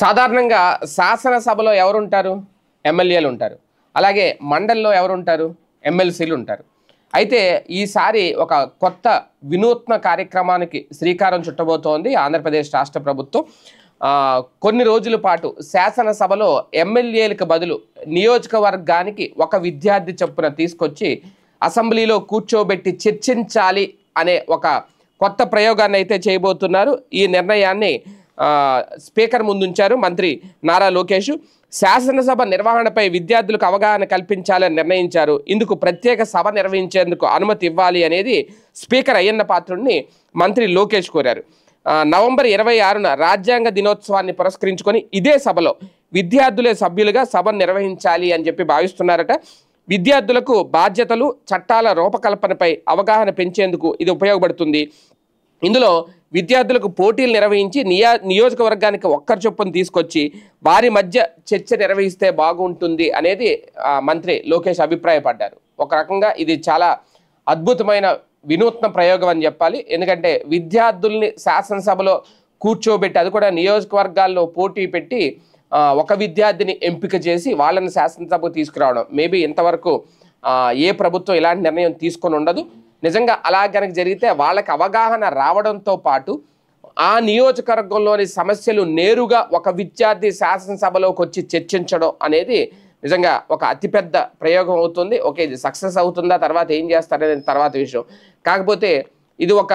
సాధారణంగా శాసనసభలో ఎవరుంటారు? ఎమ్మెల్యేలు ఉంటారు. అలాగే మండలిలో ఎవరుంటారు? ఎమ్మెల్సీలు ఉంటారు. అయితే ఈసారి ఒక కొత్త వినూత్న కార్యక్రమానికి శ్రీకారం చుట్టబోతోంది ఆంధ్రప్రదేశ్ రాష్ట్ర ప్రభుత్వం. కొన్ని రోజుల పాటు శాసనసభలో ఎమ్మెల్యేలకు బదులు నియోజకవర్గానికి ఒక విద్యార్థి చొప్పున తీసుకొచ్చి అసెంబ్లీలో కూర్చోబెట్టి చర్చించాలి అనే ఒక కొత్త ప్రయోగాన్ని అయితే చేయబోతున్నారు. ఈ నిర్ణయాన్ని స్పీకర్ ముందుంచారు మంత్రి నారా లోకేష్. శాసనసభ నిర్వహణపై విద్యార్థులకు అవగాహన కల్పించాలని నిర్ణయించారు. ఇందుకు ప్రత్యేక సభ నిర్వహించేందుకు అనుమతి ఇవ్వాలి అనేది స్పీకర్ అయ్యన్న పాత్రుడిని మంత్రి లోకేష్ కోరారు. నవంబర్ 26న రాజ్యాంగ దినోత్సవాన్ని పురస్కరించుకొని ఇదే సభలో విద్యార్థులే సభ్యులుగా సభను నిర్వహించాలి అని చెప్పి భావిస్తున్నారట. విద్యార్థులకు బాధ్యతలు, చట్టాల రూపకల్పనపై అవగాహన పెంచేందుకు ఇది ఉపయోగపడుతుంది. ఇందులో విద్యార్థులకు పోటీలు నిర్వహించి నియోజకవర్గానికి ఒక్కరి చొప్పున తీసుకొచ్చి వారి మధ్య చర్చ నిర్వహిస్తే బాగుంటుంది అనేది మంత్రి లోకేష్ అభిప్రాయపడ్డారు. ఒక రకంగా ఇది చాలా అద్భుతమైన వినూత్న ప్రయోగం అని చెప్పాలి. ఎందుకంటే విద్యార్థుల్ని శాసనసభలో కూర్చోబెట్టి, అది కూడా నియోజకవర్గాల్లో పోటీ పెట్టి ఒక విద్యార్థిని ఎంపిక చేసి వాళ్ళని శాసనసభకు తీసుకురావడం, మేబీ ఇంతవరకు ఏ ప్రభుత్వం ఇలాంటి నిర్ణయం తీసుకొని ఉండదు. నిజంగా అలా కనుక జరిగితే వాళ్ళకి అవగాహన రావడంతో పాటు ఆ నియోజకవర్గంలోని సమస్యలు నేరుగా ఒక విద్యార్థి శాసనసభలోకి వచ్చి చర్చించడం అనేది నిజంగా ఒక అతిపెద్ద ప్రయోగం అవుతుంది. ఓకే, ఇది సక్సెస్ అవుతుందా, తర్వాత ఏం చేస్తారనేది తర్వాత విషయం. కాకపోతే ఇది ఒక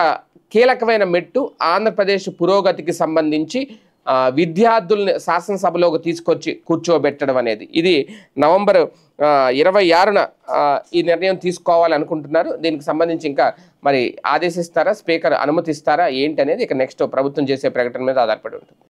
కీలకమైన మెట్టు ఆంధ్రప్రదేశ్ పురోగతికి సంబంధించి విద్యార్థుల్ని శాసనసభలోకి తీసుకొచ్చి కూర్చోబెట్టడం అనేది. ఇది నవంబర్ 26న ఈ నిర్ణయం తీసుకోవాలనుకుంటున్నారు. దీనికి సంబంధించి ఇంకా మరి ఆదేశిస్తారా, స్పీకర్ అనుమతిస్తారా ఏంటి అనేది ఇక నెక్స్ట్ ప్రభుత్వం చేసే ప్రకటన మీద ఆధారపడి ఉంటుంది.